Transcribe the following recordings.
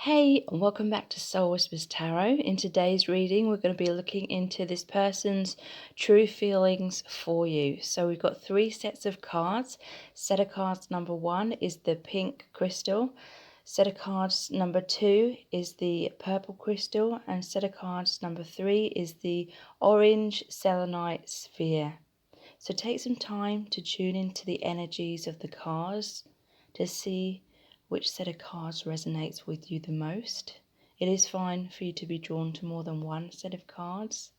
Hey, and welcome back to Soul Whispers Tarot. In today's reading, we're going to be looking into this person's true feelings for you. So we've got 3 sets of cards. Set of cards number 1 is the pink crystal. Set of cards number 2 is the purple crystal. And set of cards number 3 is the orange selenite sphere. So take some time to tune into the energies of the cards to see which set of cards resonates with you the most. It is fine for you to be drawn to more than one set of cards,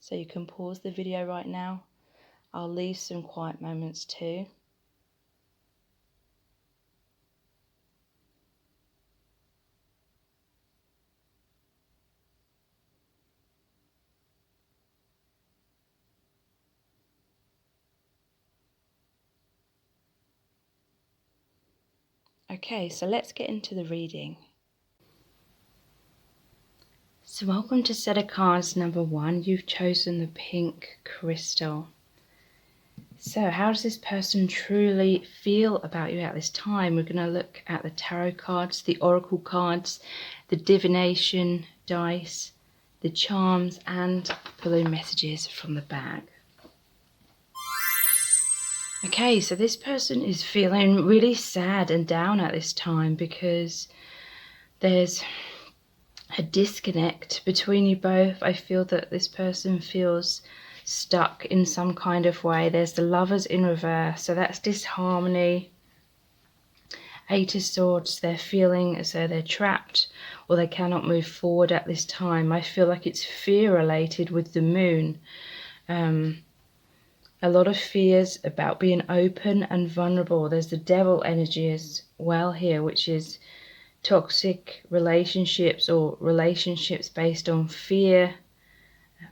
so you can pause the video right now. I'll leave some quiet moments too. Okay, so let's get into the reading. So welcome to set of cards number 1. You've chosen the pink crystal. So how does this person truly feel about you at this time? We're going to look at the tarot cards, the oracle cards, the divination dice, the charms, and pull messages from the bag. Okay, so this person is feeling really sad and down at this time because there's a disconnect between you both. I feel that this person feels stuck in some kind of way. There's the Lovers in reverse, so that's disharmony. 8 of Swords, they're feeling as though they're trapped or they cannot move forward at this time. I feel like it's fear related with the moon. A lot of fears about being open and vulnerable. There's the Devil energy as well here, which is toxic relationships or relationships based on fear,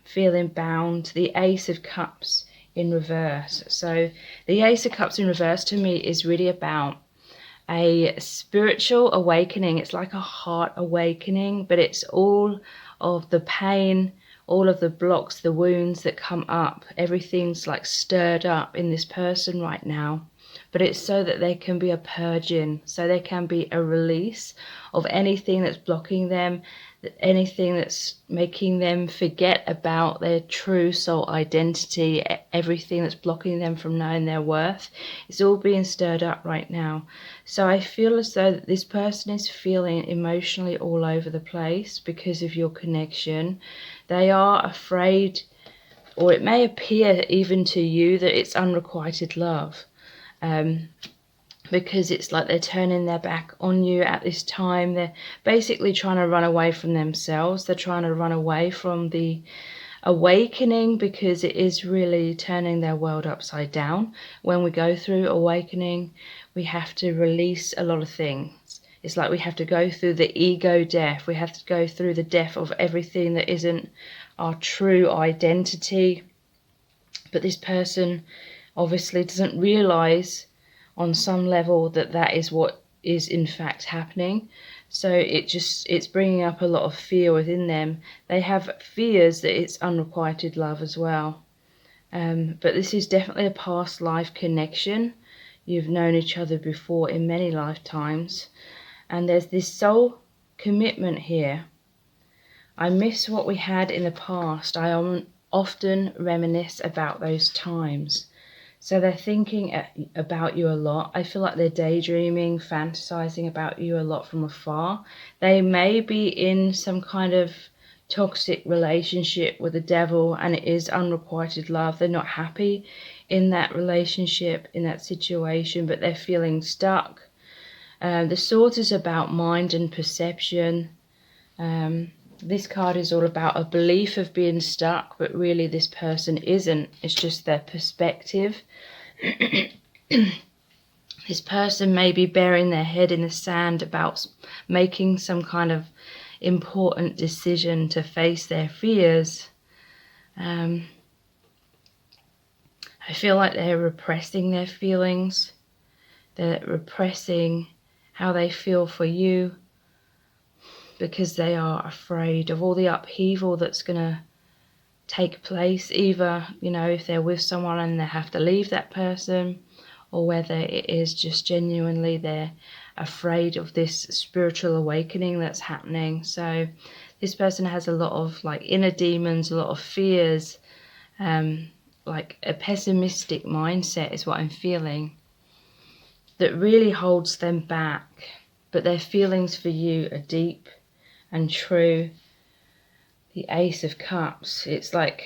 feeling bound. The Ace of Cups in reverse. So the Ace of Cups in reverse to me is really about a spiritual awakening. It's like a heart awakening, but it's all of the pain, all of the blocks, the wounds that come up. Everything's like stirred up in this person right now. But it's so that there can be a purging, so there can be a release of anything that's blocking them, anything that's making them forget about their true soul identity, everything that's blocking them from knowing their worth. It's all being stirred up right now. So I feel as though that this person is feeling emotionally all over the place because of your connection. They are afraid, or it may appear even to you, that it's unrequited love. Because it's like they're turning their back on you at this time. They're basically trying to run away from themselves. They're trying to run away from the awakening because it is really turning their world upside down. When we go through awakening, we have to release a lot of things. It's like we have to go through the ego death. We have to go through the death of everything that isn't our true identity. But this person obviously doesn't realize on some level that that is what is in fact happening. So it's bringing up a lot of fear within them. They have fears that it's unrequited love as well. But this is definitely a past life connection. You've known each other before in many lifetimes. And there's this soul commitment here. I miss what we had in the past. I often reminisce about those times. So they're thinking about you a lot. I feel like they're daydreaming, fantasizing about you a lot from afar. They may be in some kind of toxic relationship with the devil and it is unrequited love. They're not happy in that relationship, in that situation, but they're feeling stuck. The Swords is about mind and perception. This card is all about a belief of being stuck, but really this person isn't. It's just their perspective. This person may be burying their head in the sand about making some kind of important decision to face their fears. I feel like they're repressing their feelings. They're repressing how they feel for you, because they are afraid of all the upheaval that's going to take place, either, if they're with someone and they have to leave that person, or whether it is just genuinely they're afraid of this spiritual awakening that's happening. So this person has a lot of like inner demons, a lot of fears, like a pessimistic mindset is what I'm feeling, that really holds them back. But their feelings for you are deep and true. The Ace of Cups, it's like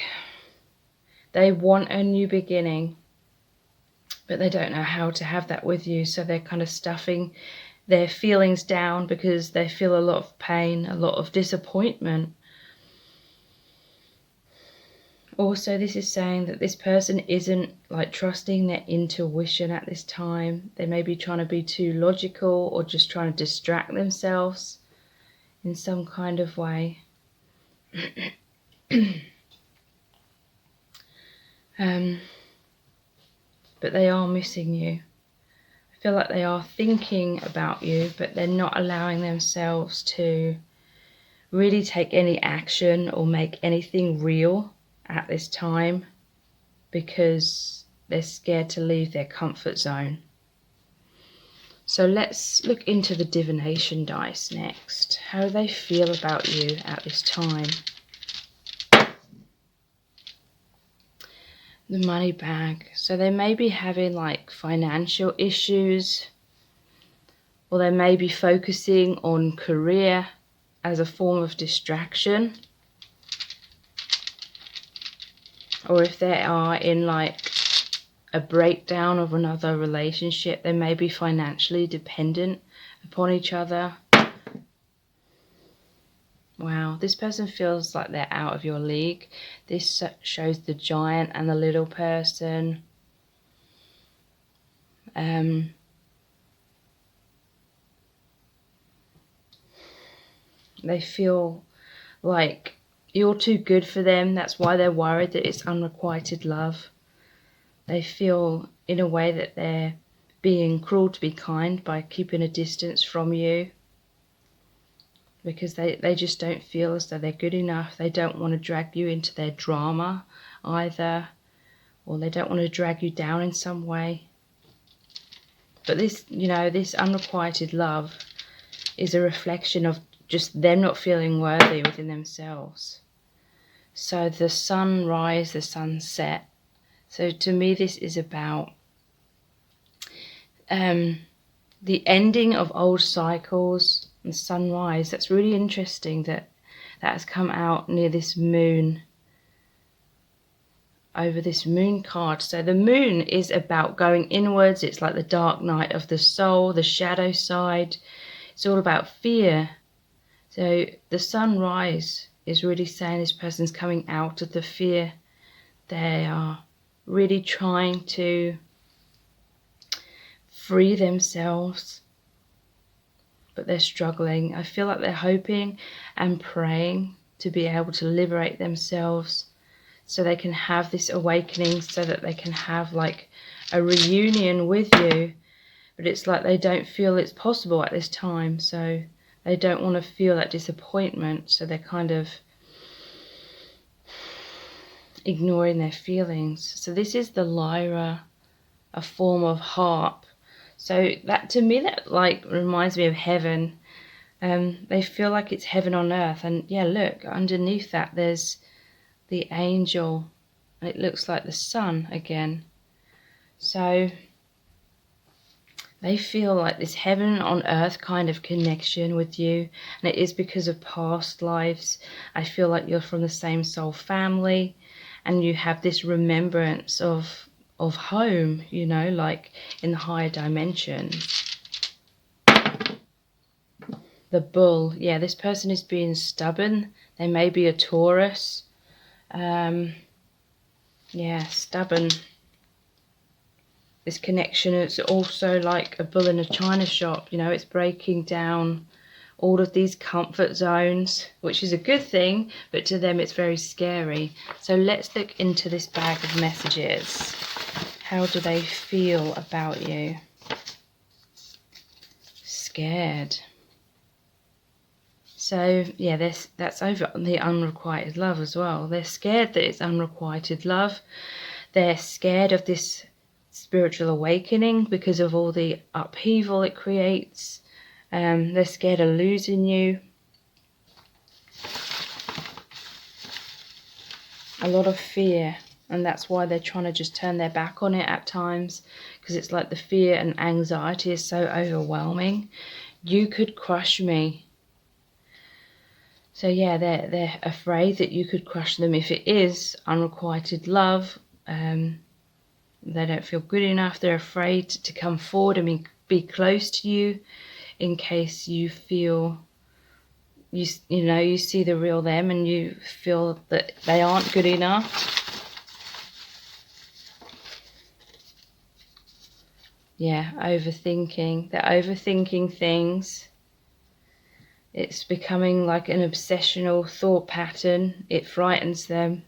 they want a new beginning, but they don't know how to have that with you. So they're kind of stuffing their feelings down because they feel a lot of pain, a lot of disappointment. Also, this is saying that this person isn't like trusting their intuition at this time. They may be trying to be too logical or just trying to distract themselves in some kind of way. But they are missing you. I feel like they are thinking about you, but they're not allowing themselves to really take any action or make anything real at this time because they're scared to leave their comfort zone. So let's look into the divination dice next. How do they feel about you at this time? The money bag. So they may be having like financial issues, or they may be focusing on career as a form of distraction. Or if they are in like a breakdown of another relationship, they may be financially dependent upon each other. Wow, this person feels like they're out of your league. This shows the giant and the little person. They feel like you're too good for them. That's why they're worried that it's unrequited love. They feel in a way that they're being cruel to be kind by keeping a distance from you, because they just don't feel as though they're good enough. They don't want to drag you into their drama either, or they don't want to drag you down in some way. But this, you know, this unrequited love is a reflection of just them not feeling worthy within themselves. So the sunrise, the sunset. So to me, this is about the ending of old cycles and sunrise. That's really interesting that has come out near this moon, over this moon card. So the moon is about going inwards. It's like the dark night of the soul, the shadow side. It's all about fear. So the sunrise is really saying this person's coming out of the fear. They are really trying to free themselves, but they're struggling. I feel like they're hoping and praying to be able to liberate themselves so they can have this awakening, so that they can have like a reunion with you. But it's like they don't feel it's possible at this time, so they don't want to feel that disappointment, so they're kind of ignoring their feelings. So this is the lyra, a form of harp. So that, to me, that like reminds me of heaven. They feel like it's heaven on earth. And yeah, look, underneath that there's the angel, and it looks like the sun again. So they feel like this heaven on earth kind of connection with you, and it is because of past lives. I feel like you're from the same soul family, and you have this remembrance of home, you know, like in the higher dimensions. The bull, yeah, this person is being stubborn. They may be a Taurus. Yeah, stubborn. This connection is also like a bull in a china shop, you know, it's breaking down all of these comfort zones, which is a good thing, but to them it's very scary. So let's look into this bag of messages. How do they feel about you? Scared. So yeah, that's over on the unrequited love as well. They're scared that it's unrequited love. They're scared of this spiritual awakening because of all the upheaval it creates. They're scared of losing you. A lot of fear, and that's why they're trying to just turn their back on it at times, because it's like the fear and anxiety is so overwhelming. You could crush me. So yeah, they're afraid that you could crush them. If it is unrequited love, they don't feel good enough. They're afraid to come forward and be close to you, in case you feel you see the real them and you feel that they aren't good enough. Yeah, overthinking. They're overthinking things. It's becoming like an obsessional thought pattern. It frightens them.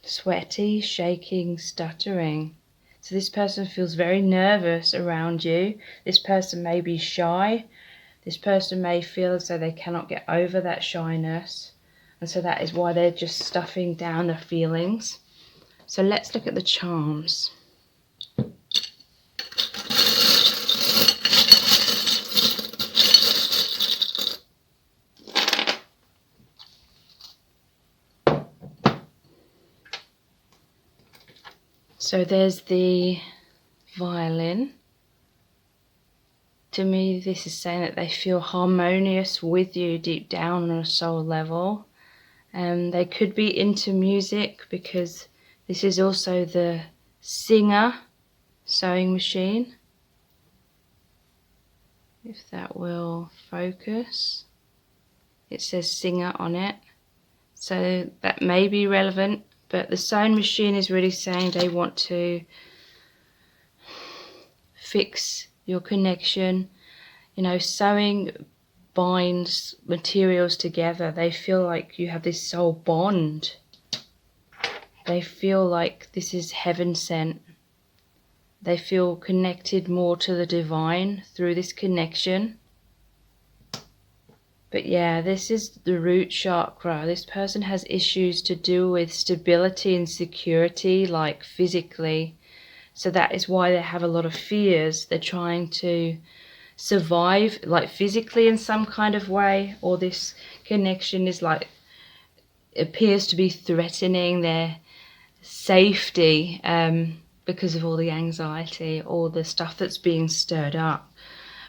Sweaty, shaking, stuttering. So this person feels very nervous around you. This person may be shy. This person may feel as though they cannot get over that shyness. And so that is why they're just stuffing down their feelings. So let's look at the charms. So there's the violin. To me, this is saying that they feel harmonious with you deep down on a soul level. They could be into music, because this is also the singer sewing machine. If that will focus. It says singer on it. So that may be relevant, but the sewing machine is really saying they want to fix your connection. Sewing binds materials together. They feel like you have this soul bond. They feel like this is heaven sent. They feel connected more to the divine through this connection. But yeah, this is the root chakra. This person has issues to do with stability and security, like physically. So that is why they have a lot of fears. They're trying to survive, like physically in some kind of way, or this connection is like, appears to be threatening their safety, because of all the anxiety, all the stuff that's being stirred up.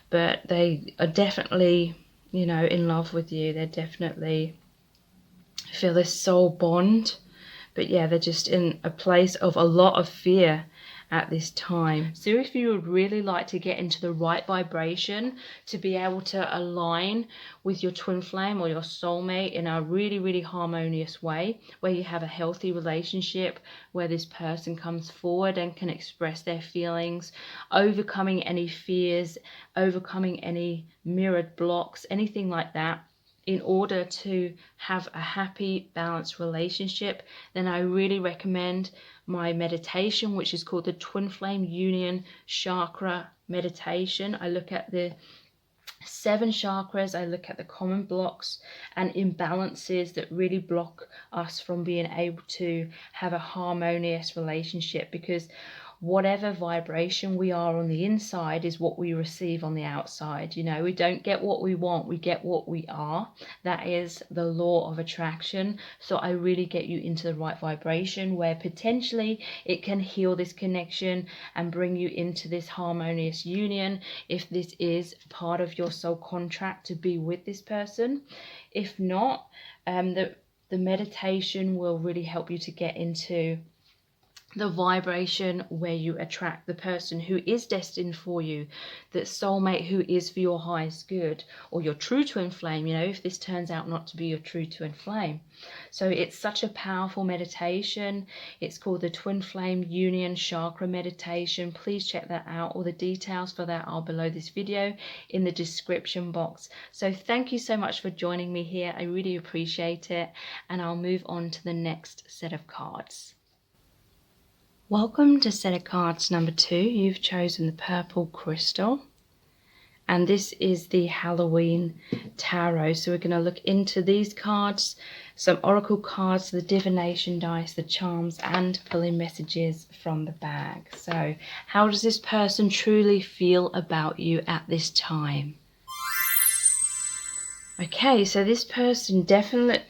But they are definitely, in love with you. They definitely feel this soul bond. But yeah, they're just in a place of a lot of fear at this time. So if you would really like to get into the right vibration to be able to align with your twin flame or your soulmate in a really, really harmonious way, where you have a healthy relationship, where this person comes forward and can express their feelings, overcoming any fears, overcoming any mirrored blocks, anything like that, in order to have a happy, balanced relationship, then I really recommend my meditation, which is called the Twin Flame Union Chakra Meditation. I look at the 7 chakras, I look at the common blocks and imbalances that really block us from being able to have a harmonious relationship, because whatever vibration we are on the inside is what we receive on the outside. We don't get what we want, we get what we are. That is the law of attraction. So I really get you into the right vibration, where potentially it can heal this connection and bring you into this harmonious union, if this is part of your soul contract to be with this person. If not, the meditation will really help you to get into the vibration where you attract the person who is destined for you, that soulmate who is for your highest good, or your true twin flame, if this turns out not to be your true twin flame. So it's such a powerful meditation. It's called the Twin Flame Union Chakra Meditation. Please check that out. All the details for that are below this video in the description box. So thank you so much for joining me here. I really appreciate it, and I'll move on to the next set of cards. Welcome to set of cards number 2. You've chosen the purple crystal. And this is the Halloween Tarot. So we're going to look into these cards, some oracle cards, the divination dice, the charms, and pulling messages from the bag. So how does this person truly feel about you at this time? Okay, so this person definitely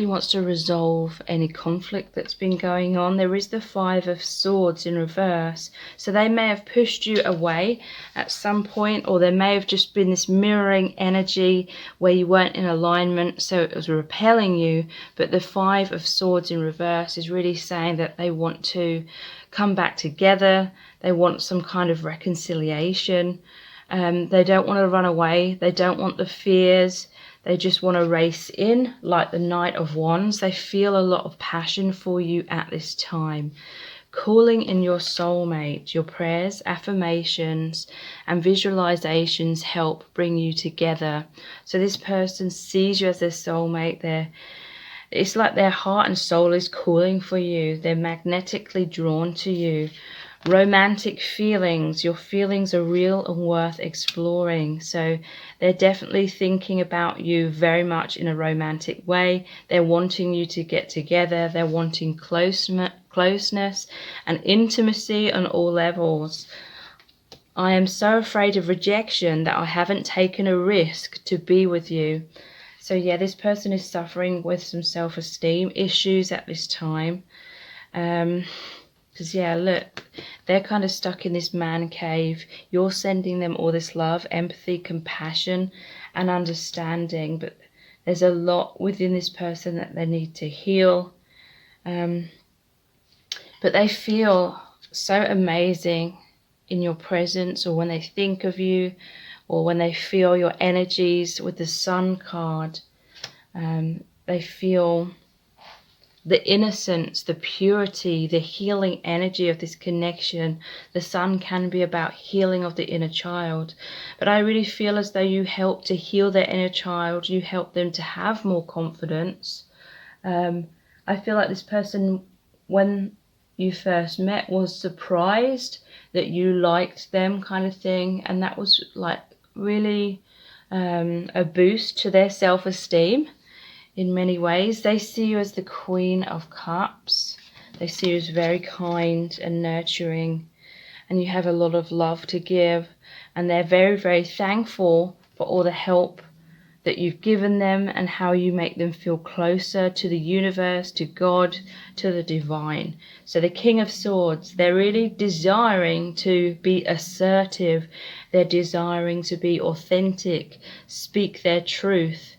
wants to resolve any conflict that's been going on. There is the Five of Swords in reverse. So they may have pushed you away at some point, or there may have just been this mirroring energy where you weren't in alignment, so it was repelling you. But the Five of Swords in reverse is really saying that they want to come back together. They want some kind of reconciliation. They don't want to run away. They don't want the fears. They just want to race in like the Knight of Wands. They feel a lot of passion for you at this time. Calling in your soulmate, your prayers, affirmations, and visualizations help bring you together. So this person sees you as their soulmate. It's like their heart and soul is calling for you. They're magnetically drawn to you. Romantic feelings, your feelings are real and worth exploring. So they're definitely thinking about you very much in a romantic way. They're wanting you to get together. They're wanting closeness and intimacy on all levels. I am so afraid of rejection that I haven't taken a risk to be with you. So yeah, this person is suffering with some self-esteem issues at this time. Because yeah, look, they're kind of stuck in this man cave. You're sending them all this love, empathy, compassion, and understanding. But there's a lot within this person that they need to heal. But they feel so amazing in your presence, or when they think of you, or when they feel your energies with the Sun card. They feel the innocence, the purity, the healing energy of this connection. The Sun can be about healing of the inner child. But I really feel as though you help to heal their inner child. You help them to have more confidence. I feel like this person, when you first met, was surprised that you liked them, kind of thing. And that was like really a boost to their self-esteem. In many ways, they see you as the Queen of Cups. They see you as very kind and nurturing, and you have a lot of love to give, and they're very, very thankful for all the help that you've given them and how you make them feel closer to the universe, to God, to the divine. So the King of Swords, they're really desiring to be assertive. They're desiring to be authentic, speak their truth.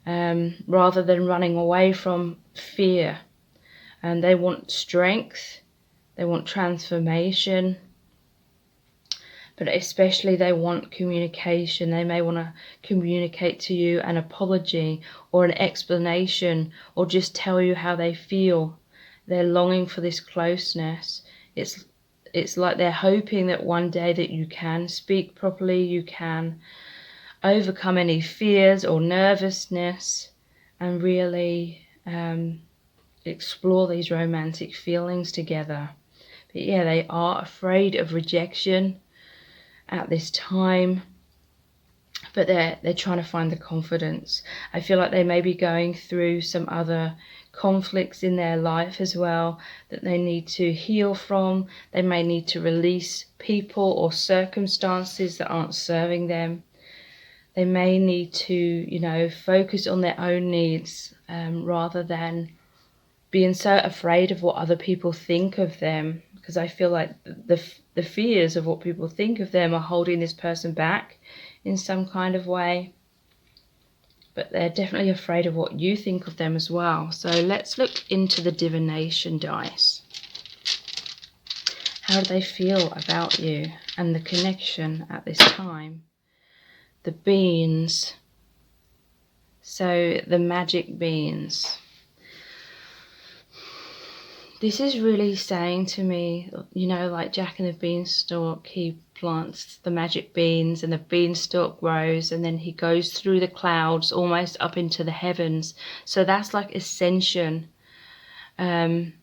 Rather than running away from fear. And they want strength, they want transformation, but especially they want communication. They may want to communicate to you an apology or an explanation, or just tell you how they feel. They're longing for this closeness. It's like they're hoping that one day that you can speak properly, you can overcome any fears or nervousness, and really explore these romantic feelings together. But yeah, they are afraid of rejection at this time, but they're trying to find the confidence. I feel like they may be going through some other conflicts in their life as well that they need to heal from. They may need to release people or circumstances that aren't serving them. They may need to, focus on their own needs rather than being so afraid of what other people think of them. Because I feel like the fears of what people think of them are holding this person back in some kind of way. But they're definitely afraid of what you think of them as well. So let's look into the divination dice. How do they feel about you and the connection at this time? The beans. So the magic beans. This is really saying to me, like Jack and the Beanstalk, he plants the magic beans and the beanstalk grows, and then he goes through the clouds almost up into the heavens. So that's like ascension. This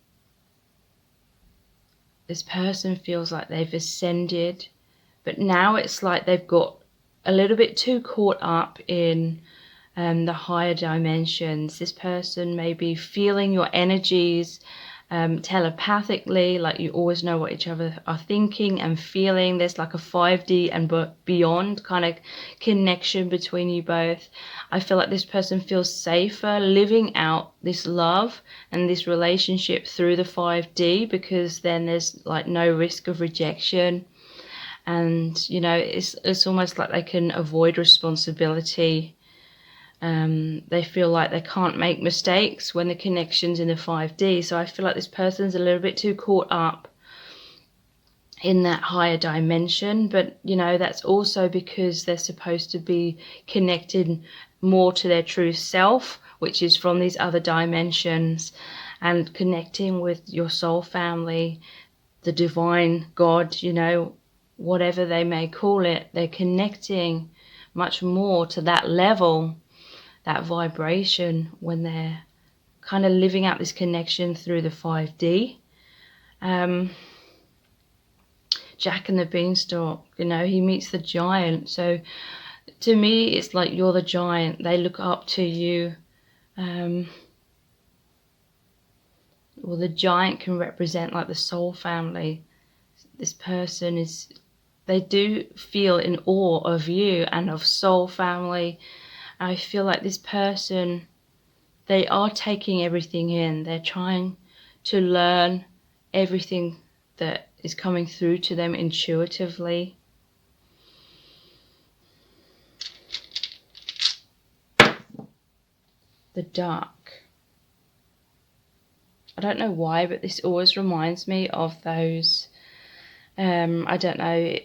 person feels like they've ascended, but now it's like they've got a little bit too caught up in the higher dimensions. This person may be feeling your energies telepathically, like you always know what each other are thinking and feeling. There's like a 5D and beyond kind of connection between you both. I feel like this person feels safer living out this love and this relationship through the 5D, because then there's like no risk of rejection. And you know, it's almost like they can avoid responsibility. They feel like they can't make mistakes when the connection's in the 5D. So I feel like this person's a little bit too caught up in that higher dimension. But, you know, that's also because they're supposed to be connected more to their true self, which is from these other dimensions, and connecting with your soul family, the divine God, you know, whatever they may call it. They're connecting much more to that level, that vibration, when they're kind of living out this connection through the 5D. Jack and the Beanstalk, you know, he meets the giant. So to me, it's like you're the giant. They look up to you. Well, the giant can represent like the soul family. This person is, they do feel in awe of you and of soul family. I feel like this person, they are taking everything in. They're trying to learn everything that is coming through to them intuitively. The dark. I don't know why, but this always reminds me of those, I don't know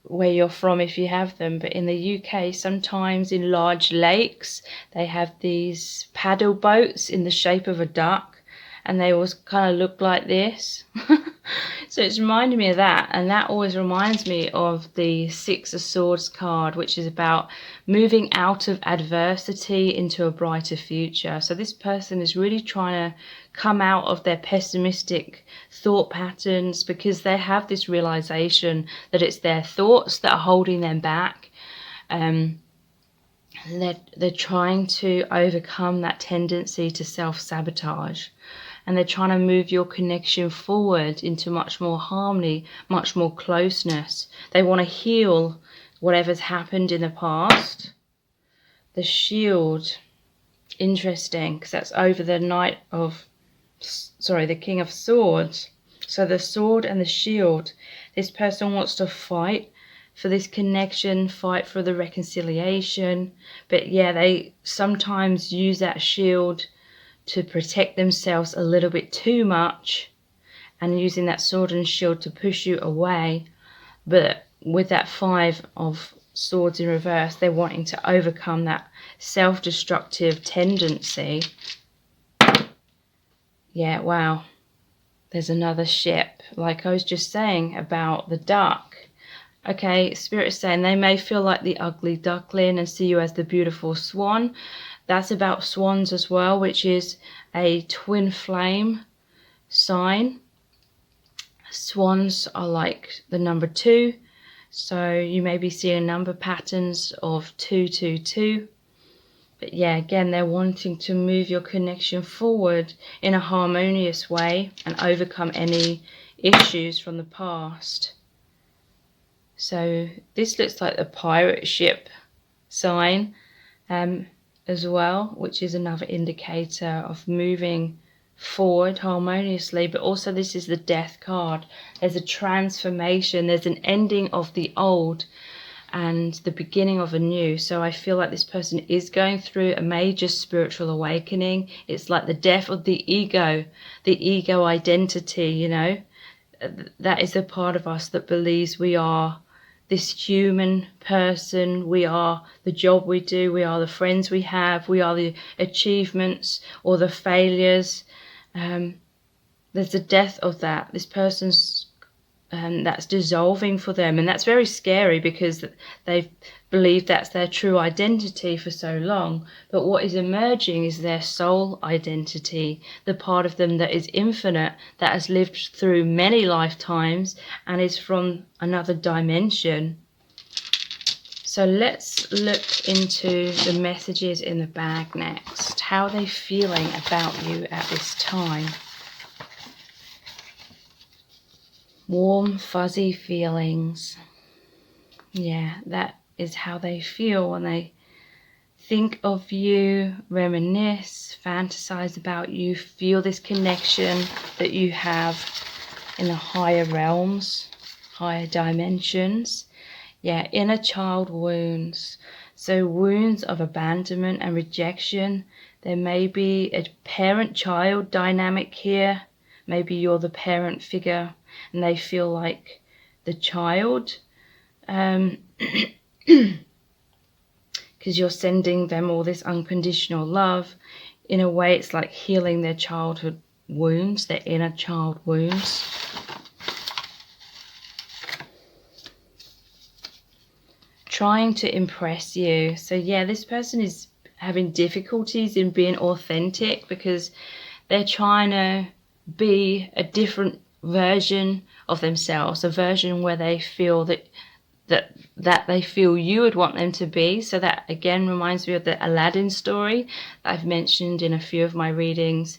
where you're from if you have them, but in the UK, sometimes in large lakes, they have these paddle boats in the shape of a duck, and they always kind of look like this. So it's reminding me of that, and that always reminds me of the 6 of Swords card, which is about moving out of adversity into a brighter future. So this person is really trying to come out of their pessimistic thought patterns, because they have this realization that it's their thoughts that are holding them back. They're trying to overcome that tendency to self-sabotage, and they're trying to move your connection forward into much more harmony, much more closeness. They want to heal whatever's happened in the past. The shield, interesting, because that's over the the King of Swords. So the sword and the shield, this person wants to fight for this connection, fight for the reconciliation. But yeah, they sometimes use that shield to protect themselves a little bit too much, and using that sword and shield to push you away. But with that 5 of Swords in reverse, they're wanting to overcome that self-destructive tendency. Yeah, wow. There's another ship, like I was just saying about the duck. Okay, Spirit is saying they may feel like the ugly duckling and see you as the beautiful swan. That's about swans as well, which is a twin flame sign. Swans are like the number 2. So you may be seeing number patterns of 222. But yeah, again, they're wanting to move your connection forward in a harmonious way and overcome any issues from the past. So this looks like the pirate ship sign as well, which is another indicator of moving forward harmoniously. But also this is the Death card. There's a transformation, there's an ending of the old and the beginning of a new. So I feel like this person is going through a major spiritual awakening. It's like the death of the ego identity, you know. That is the part of us that believes we are this human person, we are the job we do, we are the friends we have, we are the achievements or the failures. There's a death of that. This person's that's dissolving for them, and that's very scary because they've believed that's their true identity for so long. But what is emerging is their soul identity, the part of them that is infinite, that has lived through many lifetimes and is from another dimension. So let's look into the messages in the bag next. How are they feeling about you at this time? Warm, fuzzy feelings. Yeah, that is how they feel when they think of you, reminisce, fantasize about you, feel this connection that you have in the higher realms, higher dimensions. Yeah, inner child wounds. So wounds of abandonment and rejection. There may be a parent-child dynamic here. Maybe you're the parent figure and they feel like the child. Because you're sending them all this unconditional love. In a way, it's like healing their childhood wounds, their inner child wounds. Trying to impress you. So yeah, this person is having difficulties in being authentic because they're trying to be a different version of themselves, a version where they feel that they feel you would want them to be. So that again reminds me of the Aladdin story that I've mentioned in a few of my readings,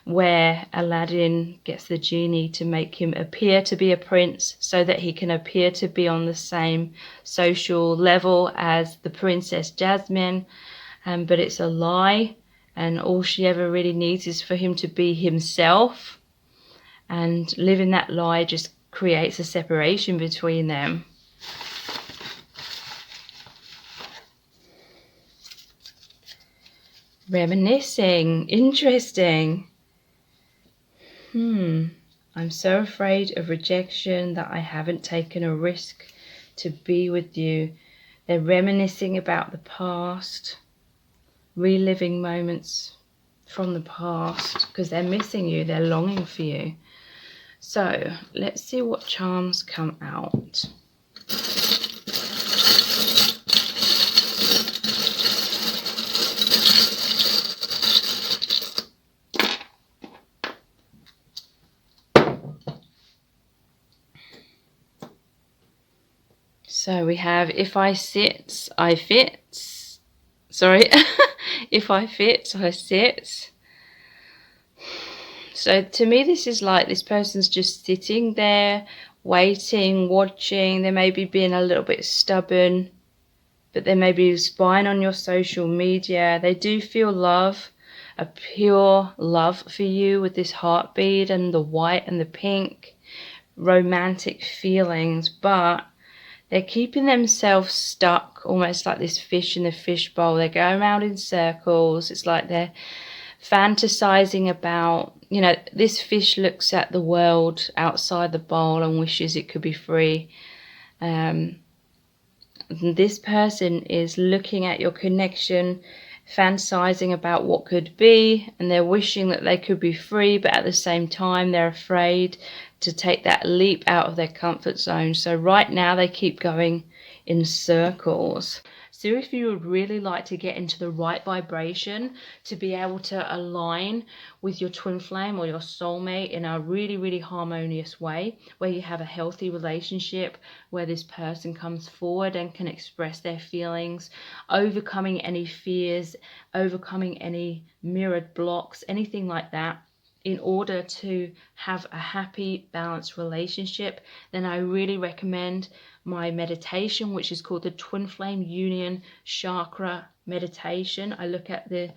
where Aladdin gets the genie to make him appear to be a prince so that he can appear to be on the same social level as the Princess Jasmine, but it's a lie, and all she ever really needs is for him to be himself, and living that lie just creates a separation between them. Reminiscing, interesting. I'm so afraid of rejection that I haven't taken a risk to be with you. They're reminiscing about the past, reliving moments from the past because they're missing you, they're longing for you. So let's see what charms come out. So we have if I sit, I fit. Sorry, if I fit, I sit. So to me, this is like this person's just sitting there, waiting, watching. They may be being a little bit stubborn, but they may be spying on your social media. They do feel love, a pure love for you with this heartbeat and the white and the pink, romantic feelings, but they're keeping themselves stuck, almost like this fish in the fishbowl. They're going around in circles. It's like they're fantasizing about, you know, this fish looks at the world outside the bowl and wishes it could be free. This person is looking at your connection, fantasizing about what could be, and they're wishing that they could be free, but at the same time they're afraid to take that leap out of their comfort zone. So right now they keep going in circles. So if you would really like to get into the right vibration to be able to align with your twin flame or your soulmate in a really, really harmonious way, where you have a healthy relationship, where this person comes forward and can express their feelings, overcoming any fears, overcoming any mirrored blocks, anything like that, in order to have a happy, balanced relationship, then I really recommend my meditation, which is called the Twin Flame Union Chakra Meditation. I look at the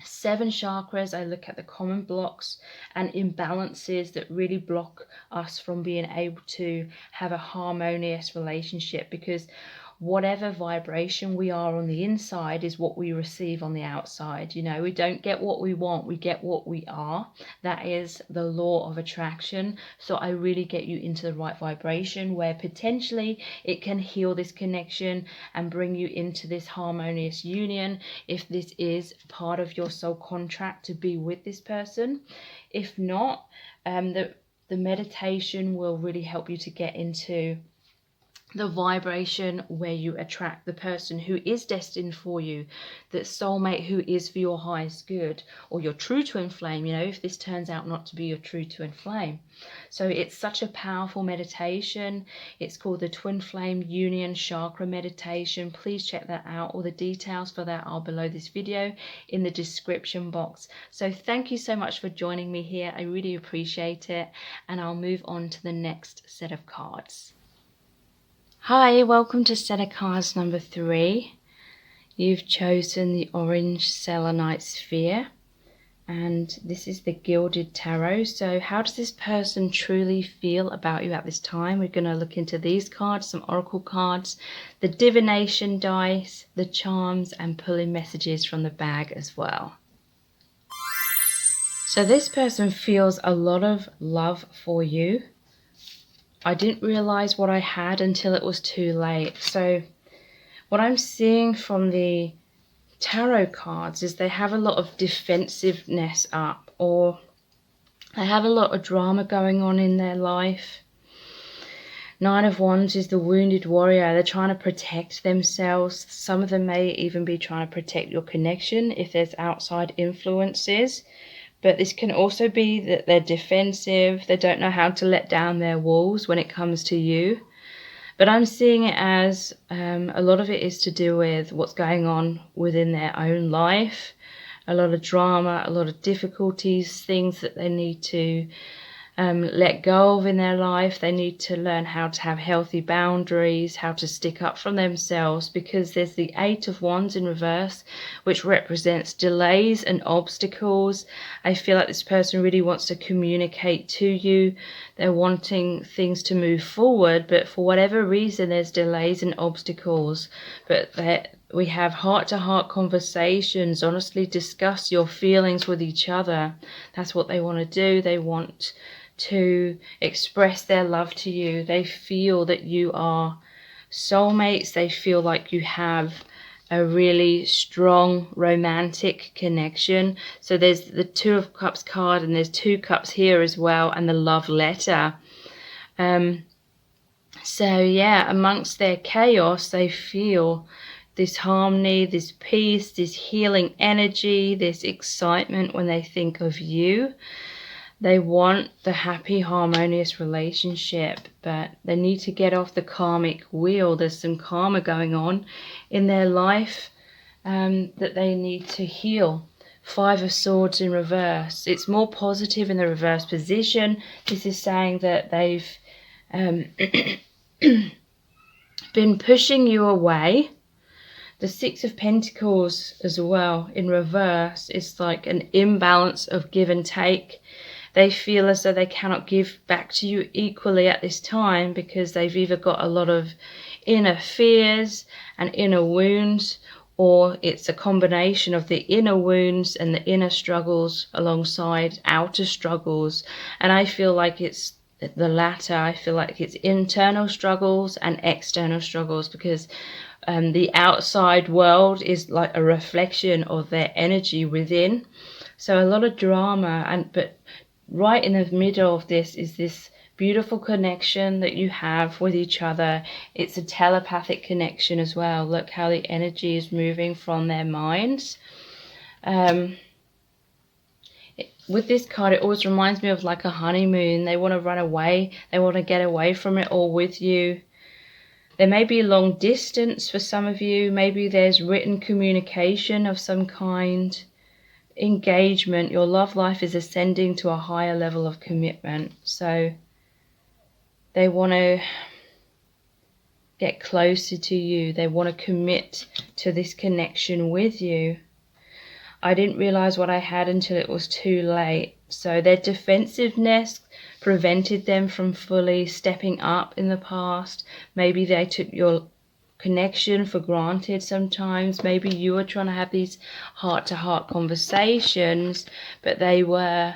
7 chakras, I look at the common blocks and imbalances that really block us from being able to have a harmonious relationship, because whatever vibration we are on the inside is what we receive on the outside. You know, we don't get what we want, we get what we are. That is the law of attraction. So I really get you into the right vibration where potentially it can heal this connection and bring you into this harmonious union if this is part of your soul contract to be with this person. If not, the meditation will really help you to get into the vibration where you attract the person who is destined for you, that soulmate who is for your highest good, or your true twin flame, you know, if this turns out not to be your true twin flame. So it's such a powerful meditation. It's called the Twin Flame Union Chakra Meditation. Please check that out. All the details for that are below this video in the description box. So thank you so much for joining me here. I really appreciate it, and I'll move on to the next set of cards. Hi, welcome to set of cards number 3. You've chosen the orange selenite sphere, and this is the Gilded Tarot. So how does this person truly feel about you at this time? We're going to look into these cards, some oracle cards, the divination dice, the charms, and pulling messages from the bag as well. So this person feels a lot of love for you. I didn't realize what I had until it was too late. So what I'm seeing from the tarot cards is they have a lot of defensiveness up, or they have a lot of drama going on in their life. 9 of Wands is the wounded warrior. They're trying to protect themselves. Some of them may even be trying to protect your connection if there's outside influences. But this can also be that they're defensive. They don't know how to let down their walls when it comes to you. But I'm seeing it as a lot of it is to do with what's going on within their own life. A lot of drama, a lot of difficulties, things that they need to let go of in their life. They need to learn how to have healthy boundaries, how to stick up for themselves, because there's the 8 of Wands in reverse, which represents delays and obstacles. I feel like this person really wants to communicate to you. They're wanting things to move forward, but for whatever reason, there's delays and obstacles. But we have heart-to-heart conversations, honestly discuss your feelings with each other. That's what they want to do. They want to express their love to you. They feel that you are soulmates. They feel like you have a really strong romantic connection. So there's the 2 of Cups card, and there's 2 cups here as well, and the love letter. So yeah, amongst their chaos, they feel this harmony, this peace, this healing energy, this excitement when they think of you. They want the happy, harmonious relationship, but they need to get off the karmic wheel. There's some karma going on in their life that they need to heal. 5 of Swords in reverse. It's more positive in the reverse position. This is saying that they've been pushing you away. The 6 of Pentacles as well in reverse is like an imbalance of give and take. They feel as though they cannot give back to you equally at this time, because they've either got a lot of inner fears and inner wounds, or it's a combination of the inner wounds and the inner struggles alongside outer struggles. And I feel like it's the latter. I feel like it's internal struggles and external struggles, because the outside world is like a reflection of their energy within. So a lot of drama, but right in the middle of this is this beautiful connection that you have with each other. It's a telepathic connection as well. Look how the energy is moving from their minds. With this card, it always reminds me of like a honeymoon. They want to run away. They want to get away from it all with you. There may be long distance for some of you. Maybe there's written communication of some kind. Engagement. Your love life is ascending to a higher level of commitment. So they want to get closer to you. They want to commit to this connection with you. I didn't realize what I had until it was too late. So their defensiveness prevented them from fully stepping up in the past. Maybe they took your connection for granted sometimes. Maybe you were trying to have these heart-to-heart conversations, but they were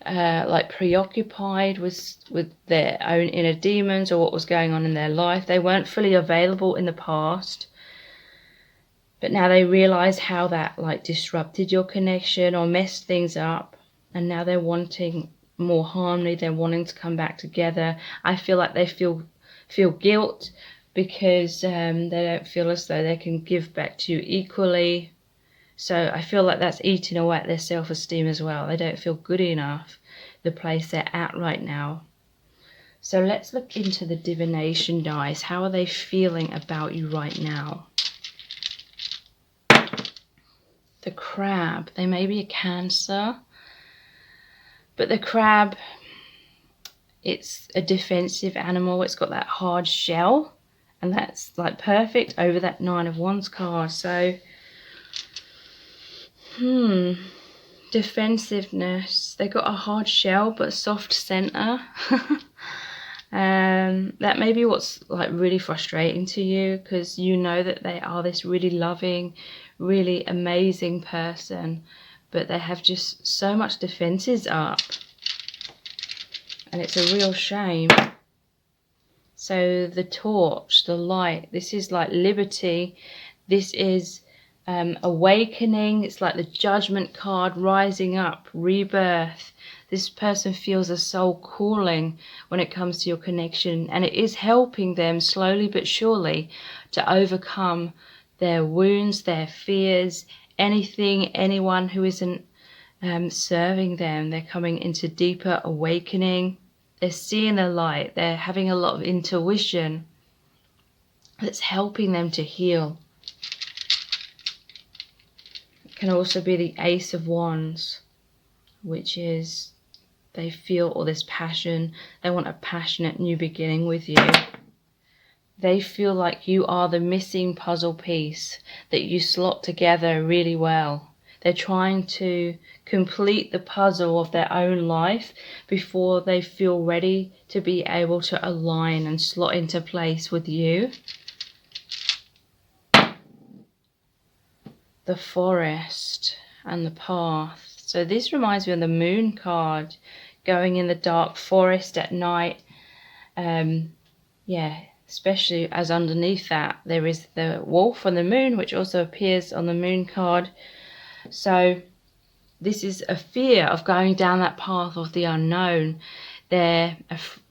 like preoccupied with their own inner demons or what was going on in their life. They weren't fully available in the past, but now they realize how that like disrupted your connection or messed things up, and now they're wanting more harmony. They're wanting to come back together. I feel like they feel feel guilt because they don't feel as though they can give back to you equally. So I feel like that's eating away at their self-esteem as well. They don't feel good enough, the place they're at right now. So let's look into the divination dice. How are they feeling about you right now? The crab. They may be a Cancer. But the crab, it's a defensive animal. It's got that hard shell. And that's like perfect over that 9 of Wands card. So, defensiveness. They got a hard shell but a soft center. That may be what's like really frustrating to you, because you know that they are this really loving, really amazing person, but they have just so much defenses up, and it's a real shame. So the torch, the light, this is like liberty. This is awakening. It's like the Judgment card, rising up, rebirth. This person feels a soul calling when it comes to your connection, and it is helping them slowly but surely to overcome their wounds, their fears, anyone who isn't serving them. They're coming into deeper awakening. They're seeing the light. They're having a lot of intuition that's helping them to heal. It can also be the Ace of Wands, which is they feel all this passion. They want a passionate new beginning with you. They feel like you are the missing puzzle piece that you slot together really well. They're trying to complete the puzzle of their own life before they feel ready to be able to align and slot into place with you. The Forest and the Path. So this reminds me of the Moon card, going in the dark forest at night. Especially as underneath that there is the wolf and the moon, which also appears on the Moon card. So this is a fear of going down that path of the unknown. They're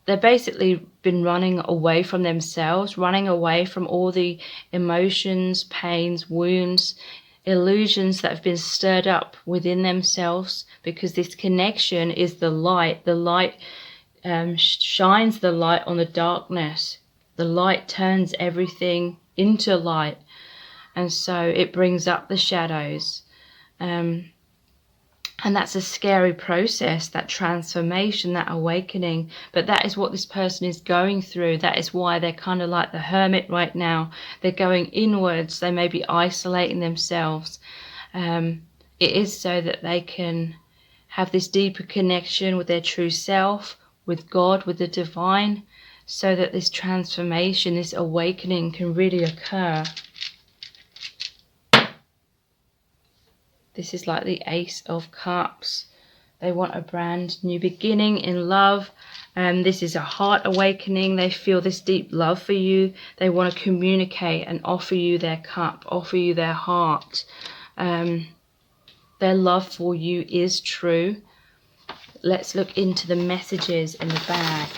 basically been running away from themselves, running away from all the emotions, pains, wounds, illusions that have been stirred up within themselves, because this connection is the light. The light shines the light on the darkness. The light turns everything into light, and so it brings up the shadows. And that's a scary process, that transformation, that awakening. But that is what this person is going through. That is why they're kind of like the hermit right now. They're going inwards. They may be isolating themselves. It is so that they can have this deeper connection with their true self, with God, with the divine, so that this transformation, this awakening can really occur. This is like the Ace of Cups. They want a brand new beginning in love. This is a heart awakening. They feel this deep love for you. They want to communicate and offer you their cup, offer you their heart. Their love for you is true. Let's look into the messages in the bag.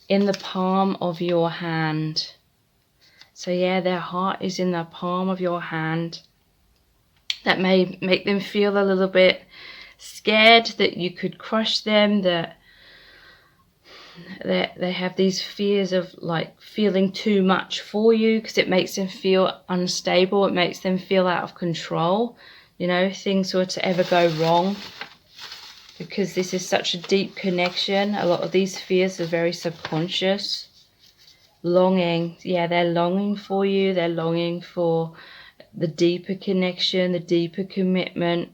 In the palm of your hand. So yeah, their heart is in the palm of your hand. That may make them feel a little bit scared that you could crush them, that they have these fears of like feeling too much for you, because it makes them feel unstable. It makes them feel out of control. You know, things were to ever go wrong, because this is such a deep connection. A lot of these fears are very subconscious. Longing, yeah, they're longing for you. They're longing for the deeper connection, the deeper commitment.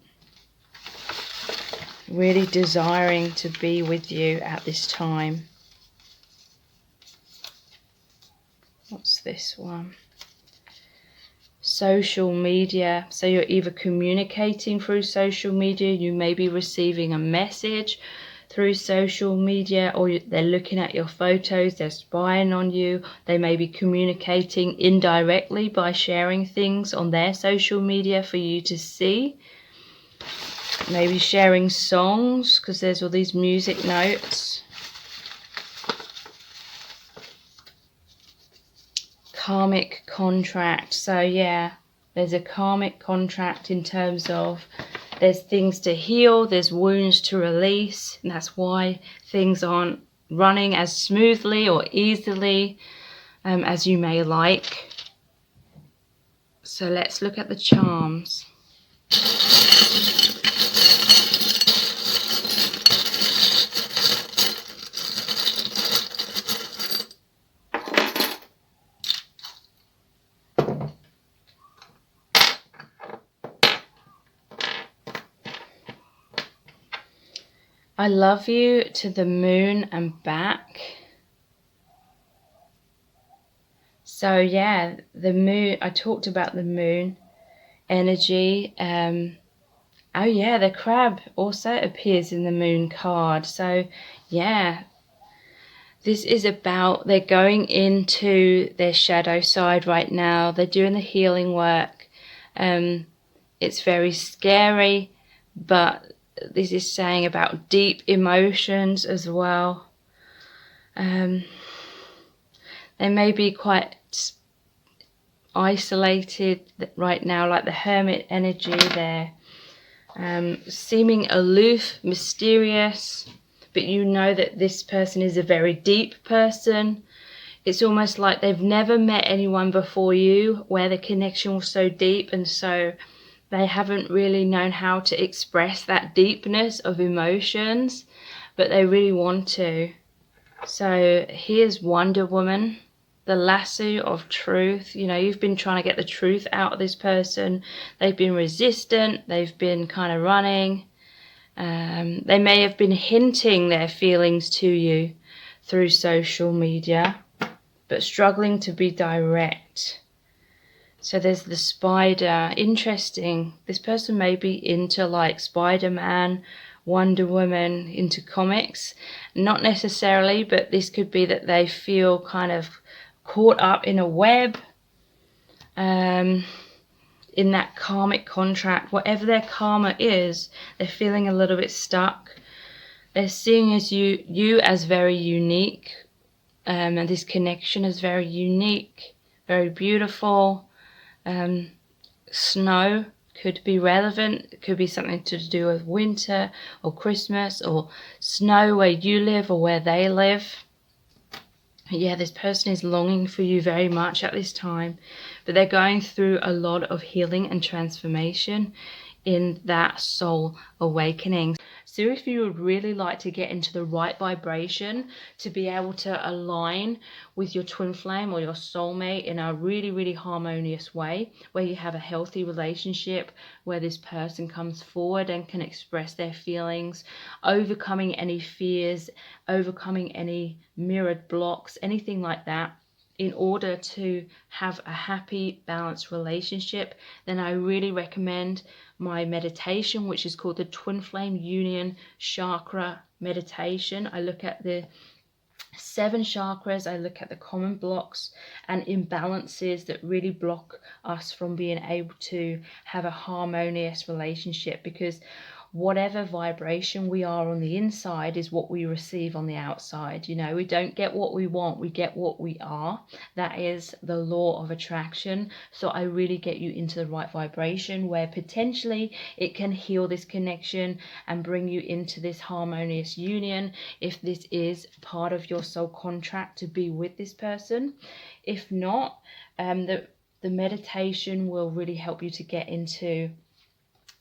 Really desiring to be with you at this time. What's this one? Social media. So you're either communicating through social media, you may be receiving a message through social media, or they're looking at your photos, they're spying on you. They may be communicating indirectly by sharing things on their social media for you to see. Maybe sharing songs, because there's all these music notes. karmic contract. So yeah, there's a karmic contract in terms of there's things to heal, there's wounds to release, and that's why things aren't running as smoothly or easily as you may like. So let's look at the charms. I love you to the moon and back. So yeah, the moon, I talked about the moon energy. Oh yeah, the crab also appears in the moon card. So yeah, this is about, they're going into their shadow side right now. They're doing the healing work. It's very scary, but this is saying about deep emotions as well. They may be quite isolated right now, like the hermit energy there, seeming aloof, mysterious, but you know that this person is a very deep person. It's almost like they've never met anyone before you where the connection was so deep, and so they haven't really known how to express that deepness of emotions, but they really want to. So here's Wonder Woman, the lasso of truth. You know, you've been trying to get the truth out of this person. They've been resistant. They've been kind of running. They may have been hinting their feelings to you through social media, but struggling to be direct. So there's the spider. Interesting. This person may be into like Spider-Man, Wonder Woman, into comics. Not necessarily, but this could be that they feel kind of caught up in a web, in that karmic contract. Whatever their karma is, they're feeling a little bit stuck. They're seeing as you as very unique, and this connection is very unique, very beautiful. Snow could be relevant. It could be something to do with winter or Christmas, or snow where you live or where they live. Yeah, this person is longing for you very much at this time, but they're going through a lot of healing and transformation in that soul awakening. So if you would really like to get into the right vibration to be able to align with your twin flame or your soulmate in a really, really harmonious way, where you have a healthy relationship, where this person comes forward and can express their feelings, overcoming any fears, overcoming any mirrored blocks, anything like that, in order to have a happy, balanced relationship, then I really recommend my meditation, which is called the Twin Flame Union Chakra meditation. I look at the 7 chakras, I look at the common blocks and imbalances that really block us from being able to have a harmonious relationship, because whatever vibration we are on the inside is what we receive on the outside. You know, we don't get what we want, we get what we are. That is the law of attraction. So I really get you into the right vibration where potentially it can heal this connection and bring you into this harmonious union, if this is part of your soul contract to be with this person. If not, the meditation will really help you to get into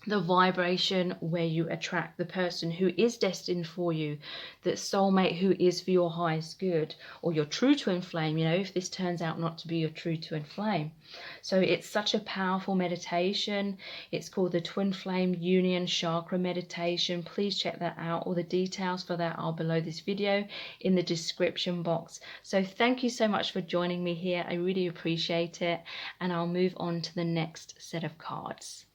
the vibration where you attract the person who is destined for you, that soulmate who is for your highest good, or your true twin flame, you know, if this turns out not to be your true twin flame. So it's such a powerful meditation. It's called the Twin Flame Union Chakra meditation. Please check that out. All the details for that are below this video in the description box. So thank you so much for joining me here. I really appreciate it, and I'll move on to the next set of cards.